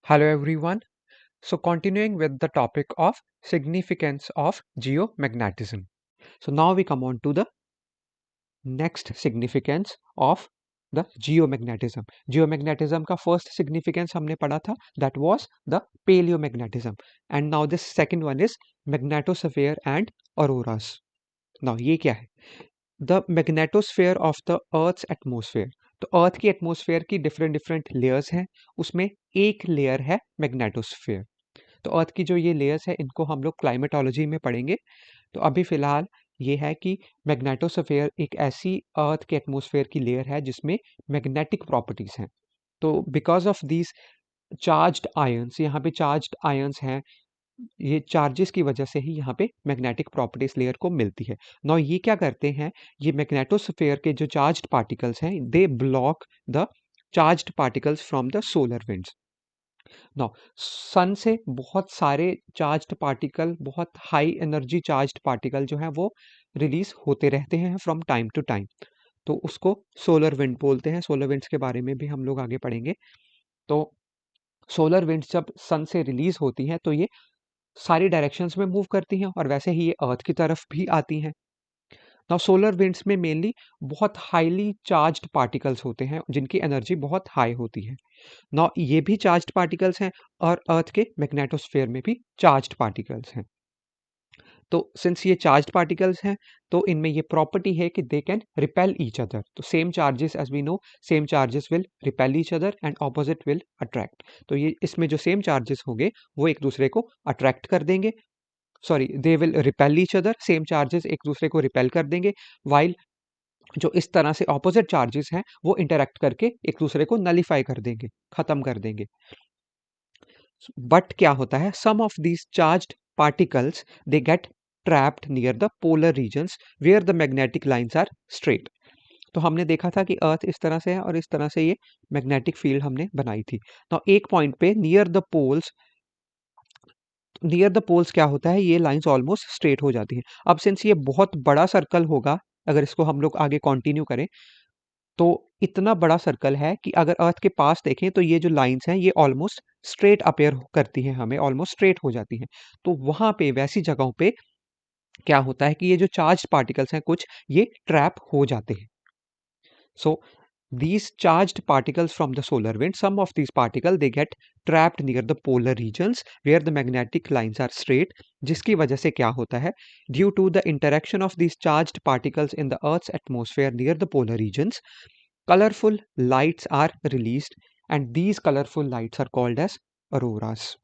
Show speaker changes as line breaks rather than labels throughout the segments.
Hello everyone. So continuing with the topic of significance of geomagnetism. So now we come on to the next significance of the geomagnetism. Geomagnetism का first significance हमने पढ़ा था, that was the paleomagnetism, and now this second one is magnetosphere and auroras. Now ये क्या है? The magnetosphere of the Earth's atmosphere. तो अर्थ की atmosphere की डिफरेंट डिफरेंट लेयर्स हैं, उसमें एक लेयर है मैग्नेटोस्फेयर। तो अर्थ की जो ये लेयर्स है इनको हम लोग क्लाइमेटोलॉजी में पढ़ेंगे। तो अभी फिलहाल ये है कि मैग्नेटोस्फेयर एक ऐसी अर्थ के एटमॉस्फेयर की लेयर है जिसमें मैग्नेटिक प्रॉपर्टीज हैं। तो because of these charged ions, यहाँ पे चार्ज्ड आयंस हैं, ये चार्जेस की वजह से ही यहाँ पे मैग्नेटिक प्रॉपर्टीज लेयर को मिलती है। नाउ ये क्या करते हैं, ये मैग्नेटोस्फेयर के जो चार्ज्ड पार्टिकल्स हैं they block the charged particles from the solar winds. Now sun से बहुत सारे चार्ज्ड पार्टिकल, बहुत हाई एनर्जी चार्ज्ड पार्टिकल जो है वो रिलीज होते रहते हैं फ्रॉम टाइम टू टाइम। तो उसको सोलर विंड बोलते हैं। सोलर विंड्स के बारे में भी हम लोग आगे पढ़ेंगे। तो सोलर विंड्स जब सन से रिलीज होती हैं तो ये सारी डायरेक्शंस में मूव करती हैं और वैसे ही ये अर्थ की तरफ भी आती हैं। नाउ सोलर विंड्स में मेनली बहुत हाईली चार्ज्ड पार्टिकल्स होते हैं जिनकी एनर्जी बहुत हाई होती है। नाउ ये भी चार्ज्ड पार्टिकल्स हैं और अर्थ के मैग्नेटोस्फेयर में भी चार्ज्ड पार्टिकल्स हैं। तो सिंस ये चार्ज्ड पार्टिकल्स हैं तो इनमें ये प्रॉपर्टी है कि they can repel each other. तो same charges, as we know, same charges will repel each other and opposite will attract. तो ये इसमें जो सेम चार्जेस होंगे वो एक दूसरे को अट्रैक्ट कर देंगे, sorry they will repel each other, same charges एक दूसरे को रिपेल कर देंगे, वाइल जो इस तरह से ऑपोजिट चार्जेस हैं वो इंटरेक्ट करके एक दूसरे को नलीफाई कर देंगे, खत्म कर देंगे। बट क्या होता है, some of these charged particles they get trapped near the polar regions where the magnetic lines are straight. तो हमने देखा था कि अर्थ इस तरह से है और इस तरह से ये मैग्नेटिक फील्ड हमने बनाई थी। तो एक पॉइंट पे नियर द पोल्स क्या होता है, ये लाइंस ऑलमोस्ट स्ट्रेट हो जाती हैं। अब सिंस ये बहुत बड़ा सर्कल होगा, अगर इसको हम लोग आगे कंटिन्यू करें तो इतना बड़ा सर्कल है कि अगर अर्थ के पास देखें तो ये जो लाइंस हैं ये ऑलमोस्ट स्ट्रेट अपेयर करती हैं, हमें ऑलमोस्ट स्ट्रेट हो जाती हैं। तो वहां पे वैसी जगहों पे क्या होता है कि ये जो चार्ज पार्टिकल्स हैं कुछ, ये ट्रैप हो जाते हैं। So these charged particles from the solar wind, some of these particles they get trapped near the polar regions where the magnetic lines are straight, जिसकी वजह से क्या होता है, due to the interaction of these charged particles in the Earth's atmosphere near the polar regions, colorful lights are released and these colorful lights are called as auroras.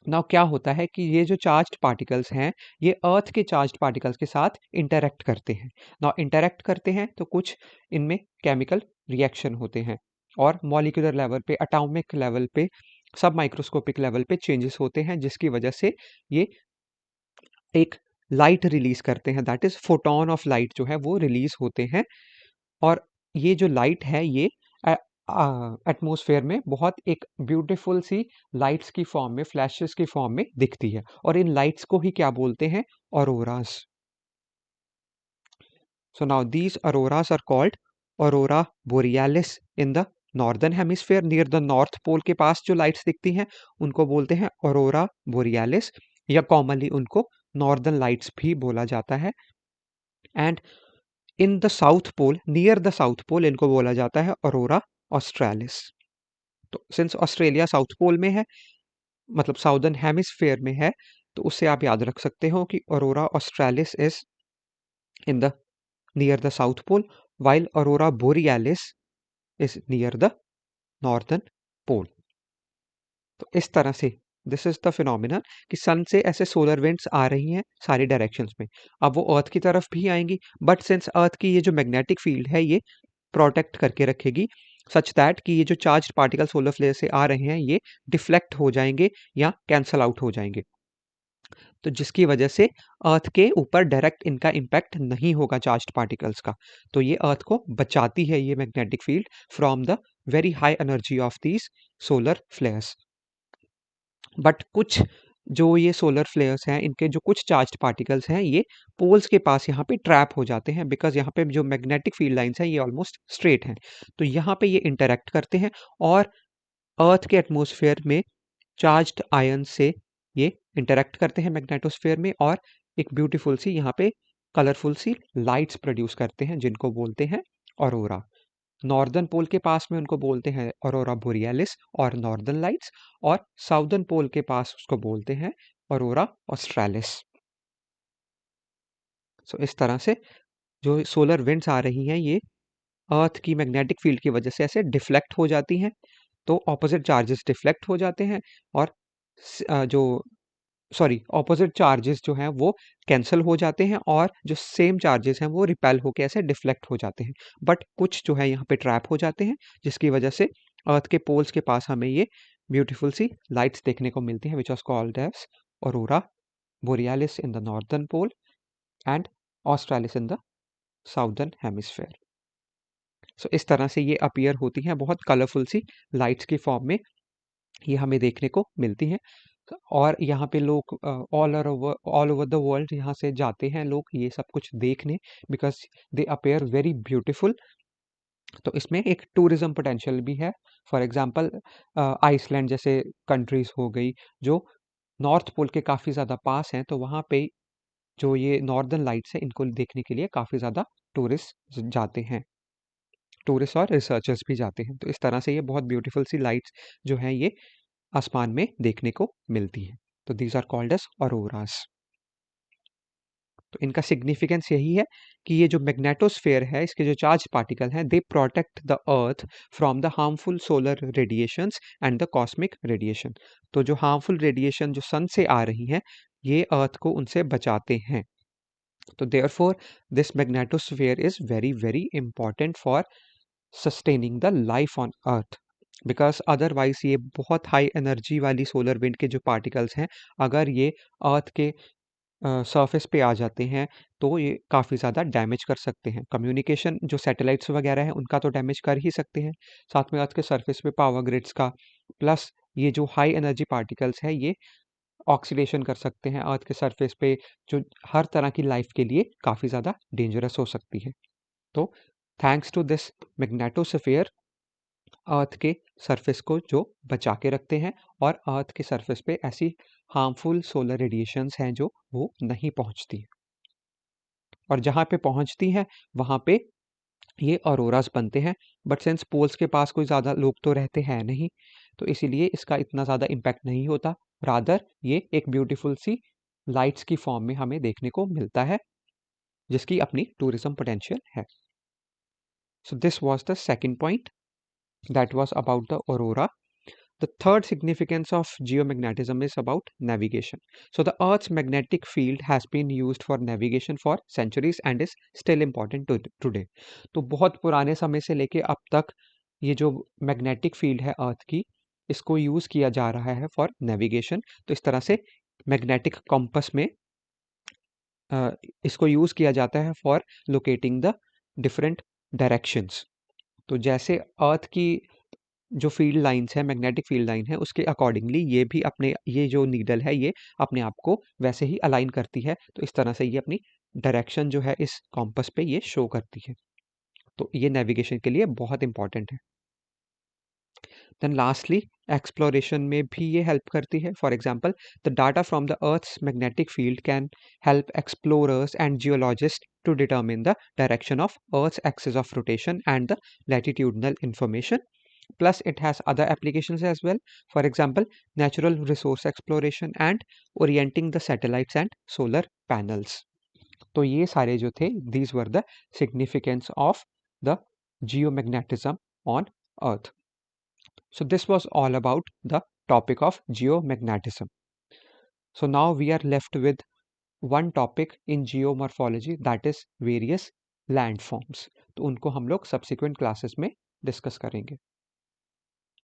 Now क्या होता है कि ये जो चार्ज्ड पार्टिकल्स हैं ये अर्थ के charged particles के साथ इंटरेक्ट करते हैं। नाउ इंटरेक्ट करते हैं तो कुछ इनमें केमिकल रिएक्शन होते हैं और मॉलिक्यूलर लेवल पे, एटॉमिक लेवल पे, सब माइक्रोस्कोपिक लेवल पे चेंजेस होते हैं जिसकी वजह से ये एक लाइट रिलीज करते हैं, that is photon of light जो है वो रिलीज होते हैं। और ये जो लाइट है ये एटमॉस्फेयर में बहुत एक ब्यूटीफुल सी लाइट्स की फॉर्म में, फ्लैशेस की फॉर्म में दिखती है और इन लाइट्स को ही क्या बोलते हैं, auroras. So now these auroras are called aurora borealis in the northern hemisphere, near the north pole के पास जो लाइट्स दिखती हैं उनको बोलते हैं ऑरोरा बोरियालिस, या कॉमनली उनको नॉर्दर्न लाइट्स भी बोला जाता है। And in the south pole, near the south pole, इनको बोला जाता है ऑरोरा ऑस्ट्रेलिस। तो सिंस ऑस्ट्रेलिया साउथ पोल में है, मतलब साउदर्न हेमिस्फेयर में है, तो उससे आप याद रख सकते हो कि aurora australis is in the near the south pole, while aurora borealis is near the northern pole. तो इस तरह से दिस इज द फिनोमिना कि सन से ऐसे सोलर विंड्स आ रही हैं सारी डायरेक्शंस में। अब वो अर्थ की तरफ भी आएंगी, बट सिंस अर्थ की ये जो मैग्नेटिक फील्ड है ये प्रोटेक्ट करके रखेगी, सच दैट कि ये जो चार्ज पार्टिकल सोलर फ्लेयर से आ रहे हैं ये डिफ्लेक्ट हो जाएंगे या कैंसल आउट हो जाएंगे। तो जिसकी वजह से अर्थ के ऊपर डायरेक्ट इनका इम्पैक्ट नहीं होगा चार्ज्ड पार्टिकल्स का। तो ये अर्थ को बचाती है ये magnetic field from the very high energy of these solar flares. But कुछ जो ये सोलर फ्लेयर्स हैं इनके जो कुछ चार्ज्ड पार्टिकल्स हैं ये पोल्स के पास यहाँ पे ट्रैप हो जाते हैं, बिकॉज यहाँ पे जो मैग्नेटिक फील्ड लाइंस हैं ये ऑलमोस्ट स्ट्रेट हैं। तो यहाँ पे ये इंटरेक्ट करते हैं और अर्थ के एटमॉस्फेयर में चार्ज्ड आयन से ये इंटरेक्ट करते हैं मैग्नेटोस्फेयर में, और एक ब्यूटीफुल सी यहाँ पे कलरफुल सी लाइट्स प्रोड्यूस करते हैं जिनको बोलते हैं ऑरोरा। नॉर्दर्न पोल के पास में उनको बोलते हैं ऑरोरा बोरियालिस और नॉर्दर्न लाइट्स, और साउदर्न पोल के पास उसको बोलते हैं ऑरोरा ऑस्ट्रेलिस। सो इस तरह से जो सोलर विंड्स आ रही हैं ये अर्थ की मैग्नेटिक फील्ड की वजह से ऐसे डिफ्लेक्ट हो जाती हैं, तो ऑपोजिट चार्जेस डिफ्लेक्ट हो जाते हैं, और जो सॉरी ऑपोजिट चार्जेस जो हैं वो कैंसिल हो जाते हैं, और जो सेम चार्जेस हैं वो रिपेल होके ऐसे डिफ्लेक्ट हो जाते हैं। बट कुछ जो है यहाँ पे ट्रैप हो जाते हैं, जिसकी वजह से अर्थ के पोल्स के पास हमें ये ब्यूटीफुल सी लाइट्स देखने को मिलती हैं, which was called as aurora borealis in the northern pole and australis in the southern hemisphere. So इस तरह से ये अपीयर होती हैं बहुत कलरफुल सी लाइट्स की फॉर्म में, ये हमें देखने को मिलती हैं। और यहाँ पे लोग ऑल ओवर द वर्ल्ड यहाँ से जाते हैं लोग ये सब कुछ देखने, because they appear very beautiful. तो इसमें एक टूरिज्म पोटेंशियल भी है। फॉर एग्जांपल आइसलैंड जैसे कंट्रीज हो गई जो नॉर्थ पोल के काफ़ी ज़्यादा पास हैं, तो वहाँ पे जो ये नॉर्दर्न लाइट्स है इनको देखने के लिए काफ़ी ज़्यादा टूरिस्ट जाते हैं, टूरिस्ट और रिसर्चर्स भी जाते हैं। तो इस तरह से ये बहुत ब्यूटीफुल सी लाइट्स जो हैं ये आसमान में देखने को मिलती हैं। तो these are called as auroras. तो इनका सिग्निफिकेंस यही है कि ये जो मैग्नेटोस्फेयर है इसके जो चार्ज पार्टिकल हैं they protect the earth from the harmful solar radiations and the cosmic radiation. तो जो हार्मफुल रेडिएशन जो सन से आ रही हैं ये अर्थ को उनसे बचाते हैं। तो therefore this magnetosphere is very very important for sustaining the life on earth, because otherwise ये बहुत हाई एनर्जी वाली सोलर विंड के जो पार्टिकल्स हैं अगर ये अर्थ के सरफेस पे आ जाते हैं तो ये काफ़ी ज़्यादा डैमेज कर सकते हैं। कम्युनिकेशन जो सैटेलाइट्स वगैरह हैं उनका तो डैमेज कर ही सकते हैं, साथ में अर्थ के सरफेस पे पावर ग्रिड्स का, प्लस ये जो हाई एनर्जी पार्टिकल्स हैं ये ऑक्सीडेशन कर सकते हैं अर्थ के सरफेस पे, जो हर तरह की लाइफ के लिए काफ़ी ज़्यादा डेंजरस हो सकती है। तो थैंक्स टू दिस मैग्नेटोस्फीयर अर्थ के सरफेस को जो बचा के रखते हैं, और अर्थ के सरफेस पे ऐसी हार्मफुल सोलर रेडिएशंस हैं जो वो नहीं पहुंचती, और जहाँ पे पहुंचती हैं वहाँ पे ये ऑरोरास बनते हैं। बट सिंस पोल्स के पास कोई ज़्यादा लोग तो रहते हैं नहीं, तो इसीलिए इसका इतना ज़्यादा इम्पैक्ट नहीं होता। रादर ये एक ब्यूटीफुल सी लाइट्स की फॉर्म में हमें देखने को मिलता है, जिसकी अपनी टूरिज्म पोटेंशियल है। So this was the second point, that was about the aurora. The third significance of geomagnetism is about navigation. So the Earth's magnetic field has been used for navigation for centuries and is still important today. तो बहुत पुराने समय से लेके अब तक ये जो मैग्नेटिक फील्ड है अर्थ की इसको यूज़ किया जा रहा है फॉर नेविगेशन। तो इस तरह से मैग्नेटिक कॉम्पस में इसको यूज़ किया जाता है for locating the different directions. तो जैसे अर्थ की जो फील्ड लाइंस है, मैग्नेटिक फील्ड लाइन है, उसके अकॉर्डिंगली ये भी अपने ये जो नीडल है ये अपने आप को वैसे ही अलाइन करती है। तो इस तरह से ये अपनी डायरेक्शन जो है इस कॉम्पस पे ये शो करती है। तो ये नेविगेशन के लिए बहुत इंपॉर्टेंट है। देन लास्टली एक्सप्लोरेशन में भी ये हेल्प करती है। For example the data from the earth's magnetic field can help explorers and geologist to determine the direction of earth's axis of rotation and the latitudinal information. Plus, it has other applications as well. For example, natural resource exploration and orienting the satellites and solar panels. तो ये सारे जो थे, these were the significance of the geomagnetism on Earth. So this was all about the topic of geomagnetism. So now we are left with one topic in geomorphology, that is various landforms. तो उनको हम लोग subsequent classes में discuss करेंगे.